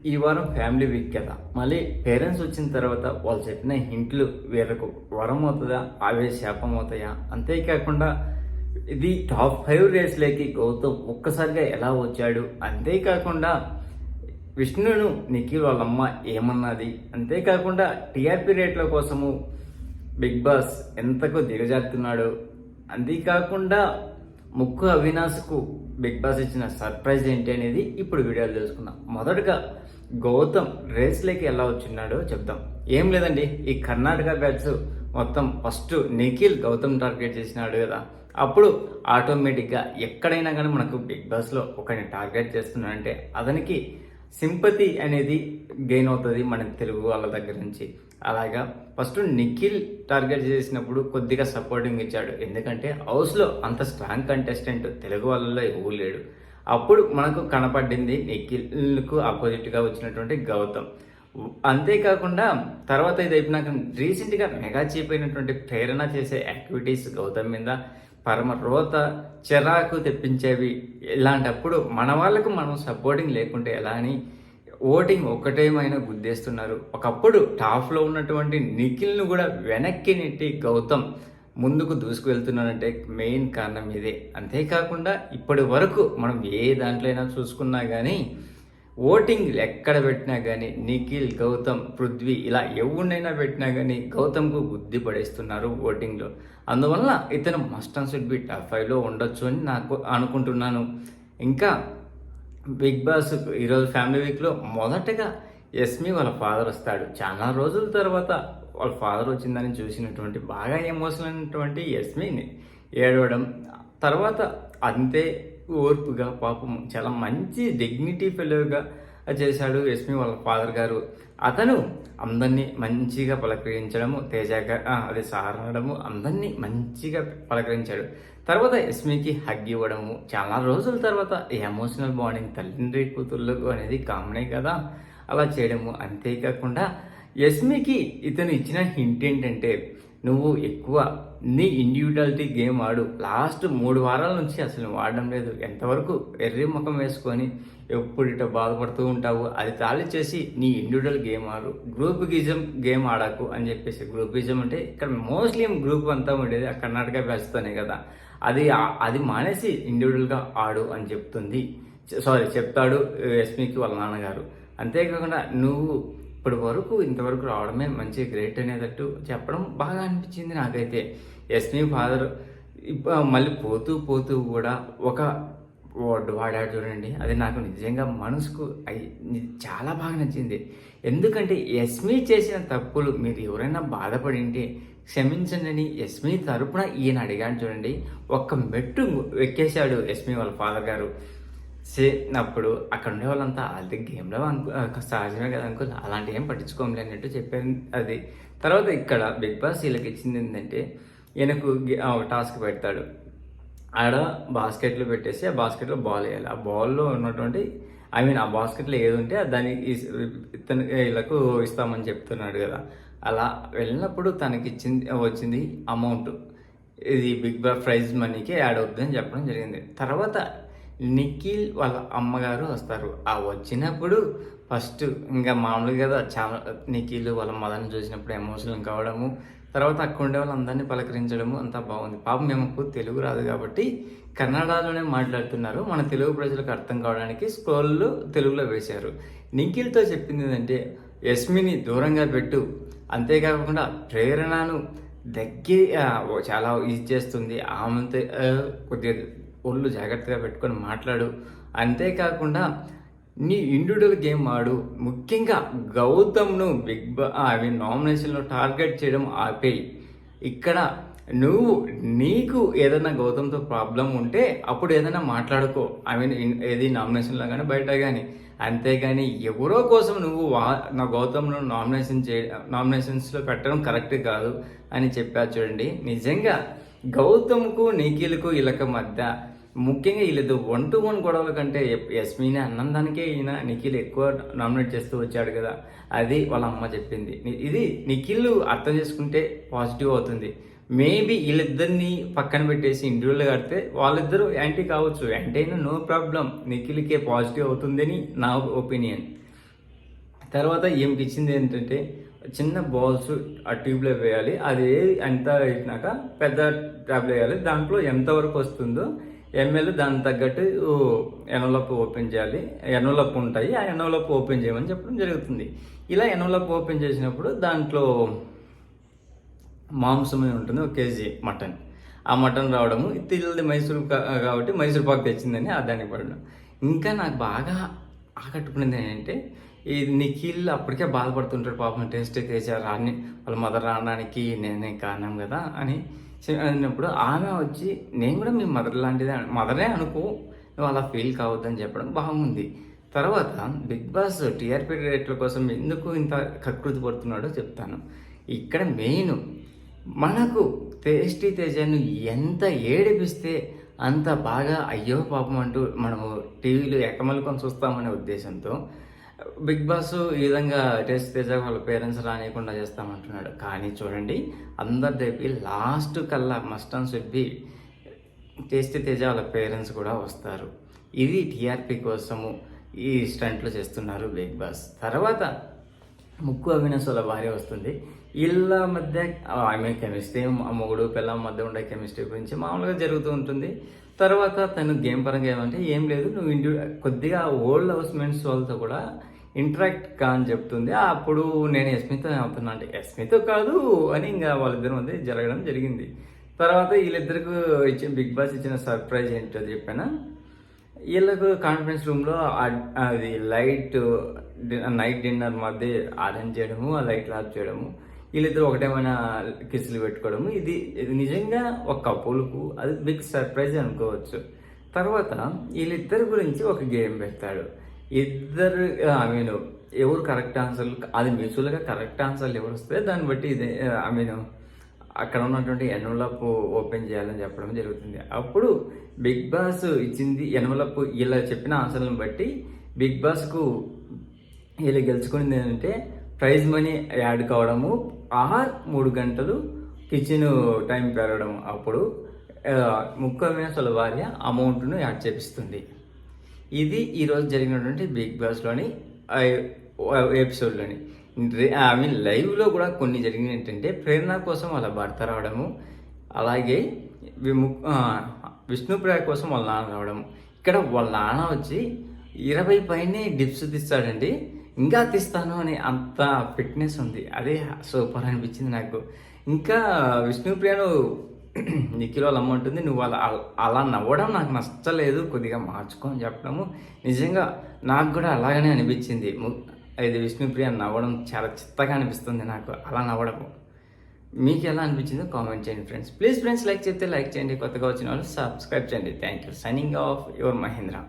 ఈ వారం family week కదా, మళ్ళీ పేరెంట్స్ వచ్చిన తర్వాత వాళ్ళు చెప్పిన హింట్లు వీళ్ళకు వరం అవుతుందా, అవే శాపం అవుతాయా? అంతేకాకుండా ఇది టాప్ 5 రేస్లోకి గౌతమ్ ఒక్కసారిగా ఎలా వచ్చాడు? అంతేకాకుండా విష్ణును నిఖిల్ వాళ్ళమ్మ ఏమన్నది? అంతేకాకుండా టీఆర్పీ రేట్ల కోసము బిగ్ బాస్ ఎంతకు దిగజారుతున్నాడు? అంతేకాకుండా ముక్కు అవినాష్కు బిగ్ బాస్ ఇచ్చిన సర్ప్రైజ్ ఏంటి అనేది ఇప్పుడు వీడియోలో తెలుసుకుందాం. మొదటగా గౌతమ్ రేస్లోకి ఎలా వచ్చిన్నాడో చెప్తాం. ఏం లేదండి, ఈ కర్ణాటక బ్యాచ్ మొత్తం ఫస్ట్ నిఖిల్ గౌతమ్ టార్గెట్ చేసినాడు కదా, అప్పుడు ఆటోమేటిక్గా ఎక్కడైనా కానీ మనకు బిగ్ బాస్లో ఒకరిని టార్గెట్ చేస్తున్నాడంటే అతనికి సింపతి అనేది గెయిన్ అవుతుంది మన తెలుగు వాళ్ళ దగ్గర నుంచి. అలాగా ఫస్ట్ నిఖిల్ టార్గెట్ చేసినప్పుడు కొద్దిగా సపోర్టింగ్ ఇచ్చాడు, ఎందుకంటే హౌస్లో అంత స్ట్రాంగ్ కంటెస్టెంట్ తెలుగు వాళ్ళలో ఎవరు లేడు. అప్పుడు మనకు కనపడింది నిఖిల్కు ఆపోజిట్గా వచ్చినటువంటి గౌతమ్. అంతేకాకుండా తర్వాత ఇది అయిపోయినాక రీసెంట్గా మెగా చీఫ్ అయినటువంటి ప్రేరణ చేసే యాక్టివిటీస్ గౌతమ్ మీద పరమ రోత చిరాకు తెప్పించేవి. ఇలాంటప్పుడు మన వాళ్ళకు మనం సపోర్టింగ్ లేకుంటే ఎలా అని ఓటింగ్ ఒకటేమైనా గుద్దేస్తున్నారు. ఒకప్పుడు టాప్లో ఉన్నటువంటి నిఖిల్ను కూడా వెనక్కి నెట్టి గౌతమ్ ముందుకు దూసుకు వెళ్తున్నాడంటే మెయిన్ కారణం ఇదే. అంతేకాకుండా ఇప్పటి వరకు మనం ఏ దాంట్లో అయినా చూసుకున్నా కానీ ఓటింగ్ ఎక్కడ పెట్టినా కానీ నిఖిల్, గౌతమ్, పృథ్వీ ఇలా ఎవరినైనా పెట్టినా కానీ గౌతమ్కు బుద్ధి పడేస్తున్నారు ఓటింగ్లో. అందువల్ల ఇతను must and should be top 5లో ఉండొచ్చు అని నాకు అనుకుంటున్నాను. ఇంకా బిగ్ బాస్ ఈరోజు ఫ్యామిలీ వీక్లో మొదటగా యస్మి వాళ్ళ ఫాదర్ వస్తాడు. చాలా రోజుల తర్వాత వాళ్ళ ఫాదర్ వచ్చిందని చూసినటువంటి బాగా ఎమోషనల్ అయినటువంటి యస్మిని ఏడవడం, తర్వాత అంతే ఓర్పుగా పాపం చాలా మంచి డిగ్నిటీ ఫెలోగా చేశాడు యస్మి వాళ్ళ ఫాదర్ గారు. అతను అందరినీ మంచిగా పలకరించడము, అది సారడము, అందరినీ మంచిగా పలకరించాడు. తర్వాత యస్మికి హగ్ ఇవ్వడము, చాలా రోజుల తర్వాత ఎమోషనల్ బాండింగ్ తండ్రి కూతుర్లకు అనేది కామనే కదా, అలా చేయడము. అంతేకాకుండా యస్మికి ఇతను ఇచ్చిన హింట్ ఏంటంటే, నువ్వు ఎక్కువ నీ ఇండివిజువాలిటీ గేమ్ ఆడు. లాస్ట్ 3 వారాల నుంచి అసలు వాడడం లేదు. ఎంతవరకు ఎర్రి ముఖం వేసుకొని ఎప్పుడు ఇట బాధపడుతూ ఉంటావు, అది తాళిచ్చేసి నీ ఇండివిజువల్ గేమ్ ఆడు, గ్రూపిజం గేమ్ ఆడకు అని చెప్పేసి. గ్రూపిజం అంటే ఇక్కడ మోస్ట్లీ గ్రూప్ అంతా ఉండేది ఆ కర్ణాటక బ్యాచ్తోనే కదా, అది మానేసి ఇండివిజువల్గా ఆడు అని చెప్తాడు యస్మికి వాళ్ళ నాన్నగారు. అంతేకాకుండా నువ్వు ఇప్పటి వరకు ఇంతవరకు రావడమే మంచి గ్రేట్ అనేటట్టు చెప్పడం బాగా అనిపించింది నాకైతే. యస్మి ఫాదర్ మళ్ళీ పోతూ కూడా ఒక వర్డ్ వాడాడు చూడండి, అది నాకు నిజంగా మనసుకు చాలా బాగా నచ్చింది. ఎందుకంటే యస్మి చేసిన తప్పులు మీరు ఎవరైనా బాధపడింటే క్షమించండి అని యస్మి తరపున ఈయన అడిగాడు చూడండి. ఒక్క మెట్టు ఎక్కేశాడు యస్మి వాళ్ళ ఫాదర్ గారు. అప్పుడు అక్కడ ఉండే వాళ్ళంతా అది గేమ్లో సహజమే కదా అంకుల్, అలాంటి ఏం పట్టించుకోమలే అన్నట్టు చెప్పాను. అది తర్వాత ఇక్కడ బిగ్ బాస్ వీళ్ళకి ఇచ్చింది ఏంటంటే, ఈయనకు టాస్క్ పెడతాడు. ఆడ బాస్కెట్లు పెట్టేసి ఆ బాస్కెట్లో బాల్ వేయాలి. ఆ బాల్లో ఉన్నటువంటి ఆ బాస్కెట్లో ఏది ఉంటే దాన్ని వీళ్ళకు ఇస్తామని చెప్తున్నాడు కదా. అలా వెళ్ళినప్పుడు తనకి వచ్చింది అమౌంట్, ఇది బిగ్ బాస్ ప్రైజ్ మనీకి యాడ్ అవుతుందని చెప్పడం జరిగింది. తర్వాత నిఖిల్ వాళ్ళ అమ్మగారు వస్తారు. ఆ వచ్చినప్పుడు ఫస్ట్ ఇంకా మామూలుగా కదా, చాలా నిఖిల్ వాళ్ళ మదర్ని చూసినప్పుడు ఎమోషనల్ కావడము, తర్వాత అక్కడ ఉండే వాళ్ళందరినీ పలకరించడము అంతా బాగుంది. పాపం మేము తెలుగు రాదు కాబట్టి కన్నడలోనే మాట్లాడుతున్నారు, మన తెలుగు ప్రజలకు అర్థం కావడానికి స్క్రోల్లో తెలుగులో వేశారు. నిఖిల్తో చెప్పింది ఏంటంటే, యస్మిని దూరంగా పెట్టు, అంతేకాకుండా ప్రేరణను చాలా ఇది చేస్తుంది, ఆమెతో కొద్దిగా ఒళ్ళు జాగ్రత్తగా పెట్టుకొని మాట్లాడు, అంతేకాకుండా నీ ఇండివిజువల్ గేమ్ ఆడు, ముఖ్యంగా గౌతమ్ను నామినేషన్లో టార్గెట్ చేయడం ఆపేయి. ఇక్కడ నీకు ఏదైనా గౌతమ్తో ప్రాబ్లం ఉంటే అప్పుడు ఏదైనా మాట్లాడుకో, ఏది నామినేషన్లో కానీ బయట కానీ. అంతేగాని ఎవరో కోసం నువ్వు నా గౌతమ్ను నామినేషన్స్లో పెట్టడం కరెక్ట్ కాదు అని చెప్పారు చూడండి. నిజంగా గౌతమ్కు నిఖిల్కు వీళ్ళకి మధ్య ముఖ్యంగా వీళ్ళది 1-to-1 గొడవల కంటే యస్మిని అన్నందానికే ఈయన నిఖిల్ ఎక్కువ నామినేట్ చేస్తూ వచ్చాడు కదా, అది వాళ్ళ అమ్మ చెప్పింది. ఇది నిఖిల్ అర్థం చేసుకుంటే పాజిటివ్ అవుతుంది. మేబీ వీళ్ళిద్దరిని పక్కన పెట్టేసి ఇండివిజువల్గా ఆడితే వాళ్ళిద్దరూ యాంటీ కావచ్చు, యాంటీ అయినా నో ప్రాబ్లం, నిఖిల్కే పాజిటివ్ అవుతుందని నా ఒపీనియన్. తర్వాత ఈమెకి ఇచ్చింది ఏంటంటే చిన్న బాల్స్ ఆ ట్యూబ్లో వేయాలి, అది ఎంత వేసినాక పెద్ద ట్యాబ్లో వేయాలి, దాంట్లో ఎంతవరకు వస్తుందో ఎంఎల్ దానికి తగ్గట్టు ఎన్వలప్ ఓపెన్ చేయాలి, ఎన్వలప్ ఉంటాయి, ఆ ఎన్వలప్ ఓపెన్ చేయమని చెప్పడం జరుగుతుంది. ఇలా ఎన్వలప్ ఓపెన్ చేసినప్పుడు దాంట్లో మాంసమే ఉంటుంది, 1 కేజీ మటన్. ఆ మటన్ రావడము తిల్లది మైసూర్ కాబట్టి మైసూర్ పాక్ తెచ్చిందని దానికి పడడం. ఇంకా నాకు బాగా ఆకట్టుకునేది ఏంటంటే ఈ నిఖిల్ అప్పటికే బాధపడుతుంటాడు, పాపం టేస్ట్ తేజ రాని వాళ్ళ మదర్ రావడానికి నేనే కారణం కదా అని అన్నప్పుడు ఆమె వచ్చి నేను కూడా మీ మదర్ లాంటిదే, మదరే అనుకో, నువ్వు అలా ఫీల్ కావద్దని చెప్పడం బాగుంది. తర్వాత బిగ్ బాస్ టీఆర్పీ రేట్ల కోసం ఎందుకు ఇంత కకృతి పడుతున్నాడో చెప్తాను. ఇక్కడ మెయిన్ మనకు టేస్టీ తేజను ఎంత ఏడిపిస్తే అంత బాగా అయ్యో పాపం అంటూ మనము టీవీలో ఎక్కమలుకొని చూస్తామనే ఉద్దేశంతో బిగ్ బాస్ ఈ విధంగా టేస్ట్ తేజ వాళ్ళ పేరెంట్స్ రానియకుండా చేస్తామంటున్నాడు. కానీ చూడండి, అందరి దగ్గర లాస్ట్ కల్లా must and should B tasty Teja వాళ్ళ పేరెంట్స్ కూడా వస్తారు. ఇది టీఆర్పీ కోసము ఈ స్టంట్లు చేస్తున్నారు బిగ్ బాస్. తర్వాత ముక్కు అవినాష్ వాళ్ళ భార్య వస్తుంది. వీళ్ళ మధ్య ఆమె కెమిస్ట్రీ, మొగుడు పిల్లల మధ్య ఉండే కెమిస్ట్రీ గురించి మామూలుగా జరుగుతూ ఉంటుంది. తర్వాత తను గేమ్ పరంగా ఏమంటే ఏం లేదు, నువ్వు కొద్దిగా ఓల్డ్ హౌస్ మెంట్స్ వాళ్ళతో కూడా ఇంటరాక్ట్ కా అని చెప్తుంది. అప్పుడు నేను యస్మితో అవుతున్నా అంటే యస్మితో కాదు అని ఇంకా వాళ్ళిద్దరి మధ్య జరగడం జరిగింది. తర్వాత వీళ్ళిద్దరికి బిగ్ బాస్ ఇచ్చిన సర్ప్రైజ్ ఏంటో చెప్పాను. వీళ్ళకు కాన్ఫరెన్స్ రూమ్లో అది నైట్ డిన్నర్ మధ్య అరేంజ్ చేయడము, ఆ లైట్లు ఆఫ్ చేయడము, వీళ్ళిద్దరు ఒకటేమైనా కిస్సులు పెట్టుకోవడము, ఇది నిజంగా ఒక కపుల్కు అది బిగ్ సర్ప్రైజ్ అనుకోవచ్చు. తర్వాత వీళ్ళిద్దరి గురించి ఒక గేమ్ పెడతాడు. ఇద్దరు ఎవరు కరెక్ట్ ఆన్సర్లు, అది మ్యూచువల్గా కరెక్ట్ ఆన్సర్లు ఎవరు వస్తే దాన్ని బట్టి ఇది అక్కడ ఉన్నటువంటి ఎన్వలప్ ఓపెన్ చేయాలని చెప్పడం జరుగుతుంది. అప్పుడు బిగ్ బాస్ ఇచ్చింది ఎన్వలప్, ఇలా చెప్పిన ఆన్సర్లను బట్టి బిగ్ బాస్కు వీళ్ళు గెలుచుకునేది ఏంటంటే ప్రైజ్ మనీ యాడ్ కావడము, 3 గంటలు కిచెన్ టైం పెరగడం. అప్పుడు ముఖ్యమైన వాళ్ళ భార్య అమౌంట్ను యాడ్ చేపిస్తుంది. ఇది ఈరోజు జరిగినటువంటి బిగ్ బాస్లోని ఎపిసోడ్లోని లైవ్లో కూడా కొన్ని జరిగినవి ఏంటంటే ప్రేరణ కోసం వాళ్ళ భర్త రావడము, అలాగే విష్ణుప్రియ కోసం వాళ్ళ నాన్న రావడం. ఇక్కడ వాళ్ళ నాన్న వచ్చి 20 పైనే డిప్స్ తీస్తాడండి, ఇంకా తీస్తాను అని అంత ఫిట్నెస్ ఉంది. అదే సూపర్ అనిపించింది నాకు. ఇంకా విష్ణుప్రియను నిఖిల్ వాళ్ళ అమ్మ ఉంటుంది, నువ్వు అలా నవ్వడం నాకు నచ్చలేదు, కొద్దిగా మార్చుకో అని చెప్పడము నిజంగా నాకు కూడా అలాగనే అనిపించింది. ఇది విష్ణుప్రియ నవ్వడం చాలా చిత్తగా అనిపిస్తుంది నాకు అలా నవ్వడము. మీకు ఎలా అనిపించిందో కామెంట్ చేయండి ఫ్రెండ్స్. ప్లీజ్ ఫ్రెండ్స్ లైక్ చేస్తే లైక్ చేయండి, కొత్తగా వచ్చిన వాళ్ళు సబ్స్క్రైబ్ చేయండి. Thank you. Signing off your Mahindra.